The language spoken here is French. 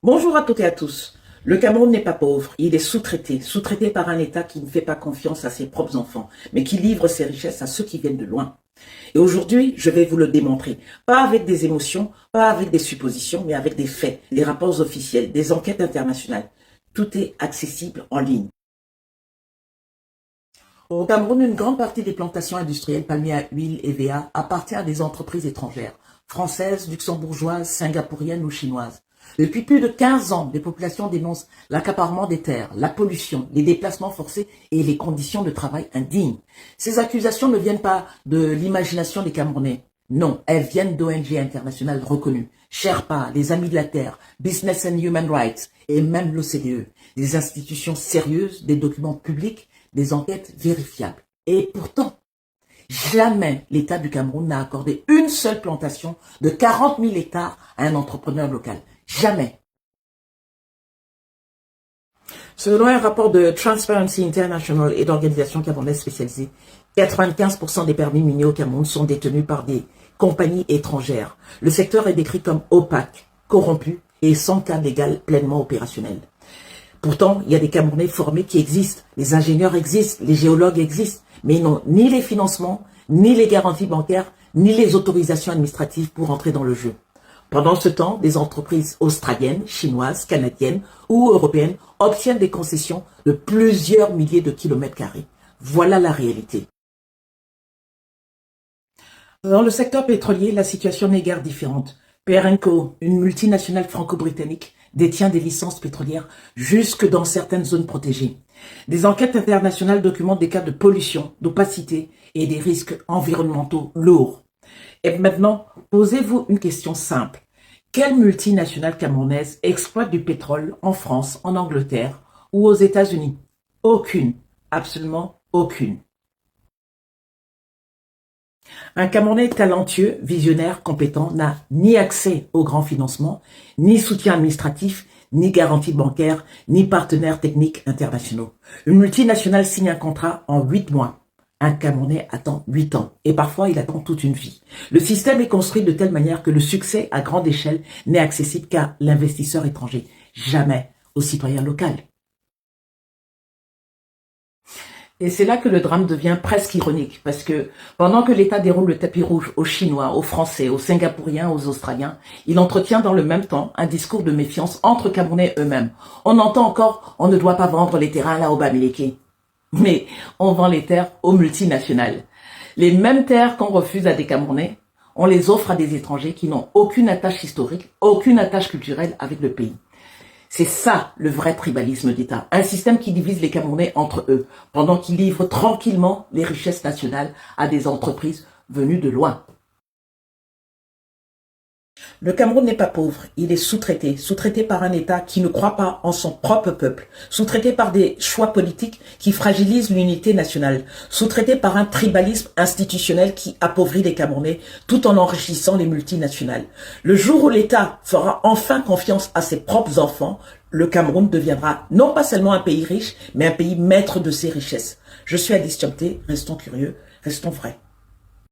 Bonjour à toutes et à tous. Le Cameroun n'est pas pauvre, il est sous-traité par un État qui ne fait pas confiance à ses propres enfants, mais qui livre ses richesses à ceux qui viennent de loin. Et aujourd'hui, je vais vous le démontrer, pas avec des émotions, pas avec des suppositions, mais avec des faits, des rapports officiels, des enquêtes internationales. Tout est accessible en ligne. Au Cameroun, une grande partie des plantations industrielles palmiers à huile et VA appartient à des entreprises étrangères, françaises, luxembourgeoises, singapouriennes ou chinoises. Depuis plus de 15 ans, les populations dénoncent l'accaparement des terres, la pollution, les déplacements forcés et les conditions de travail indignes. Ces accusations ne viennent pas de l'imagination des Camerounais. Non, elles viennent d'ONG internationales reconnues, Sherpa, les Amis de la Terre, Business and Human Rights et même l'OCDE. Des institutions sérieuses, des documents publics, des enquêtes vérifiables. Et pourtant, jamais l'État du Cameroun n'a accordé une seule plantation de 40 000 hectares à un entrepreneur local. Jamais. Selon un rapport de Transparency International et d'organisations camerounaises spécialisées, 95% des permis miniers au Cameroun sont détenus par des compagnies étrangères. Le secteur est décrit comme opaque, corrompu et sans cadre légal pleinement opérationnel. Pourtant, il y a des Camerounais formés qui existent, les ingénieurs existent, les géologues existent, mais ils n'ont ni les financements, ni les garanties bancaires, ni les autorisations administratives pour entrer dans le jeu. Pendant ce temps, des entreprises australiennes, chinoises, canadiennes ou européennes obtiennent des concessions de plusieurs milliers de kilomètres carrés. Voilà la réalité. Dans le secteur pétrolier, la situation n'est guère différente. PRNCO, une multinationale franco-britannique, détient des licences pétrolières jusque dans certaines zones protégées. Des enquêtes internationales documentent des cas de pollution, d'opacité et des risques environnementaux lourds. Et maintenant, posez-vous une question simple. Quelle multinationale camerounaise exploite du pétrole en France, en Angleterre ou aux États-Unis? Aucune, absolument aucune. Un Camerounais talentueux, visionnaire, compétent n'a ni accès aux grands financements, ni soutien administratif, ni garantie bancaire, ni partenaires techniques internationaux. Une multinationale signe un contrat en 8 mois. Un Camerounais attend 8 ans et parfois il attend toute une vie. Le système est construit de telle manière que le succès à grande échelle n'est accessible qu'à l'investisseur étranger, jamais au citoyen local. Et c'est là que le drame devient presque ironique, parce que pendant que l'État déroule le tapis rouge aux Chinois, aux Français, aux Singapouriens, aux Australiens, il entretient dans le même temps un discours de méfiance entre Camerounais eux-mêmes. On entend encore « on ne doit pas vendre les terrains là au Bamileke ». Mais on vend les terres aux multinationales. Les mêmes terres qu'on refuse à des Camerounais, on les offre à des étrangers qui n'ont aucune attache historique, aucune attache culturelle avec le pays. C'est ça le vrai tribalisme d'État. Un système qui divise les Camerounais entre eux, pendant qu'ils livrent tranquillement les richesses nationales à des entreprises venues de loin. Le Cameroun n'est pas pauvre, il est sous-traité par un État qui ne croit pas en son propre peuple, sous-traité par des choix politiques qui fragilisent l'unité nationale, sous-traité par un tribalisme institutionnel qui appauvrit les Camerounais tout en enrichissant les multinationales. Le jour où l'État fera enfin confiance à ses propres enfants, le Cameroun deviendra non pas seulement un pays riche, mais un pays maître de ses richesses. Je suis Alice Tchomté, restons curieux, restons vrais.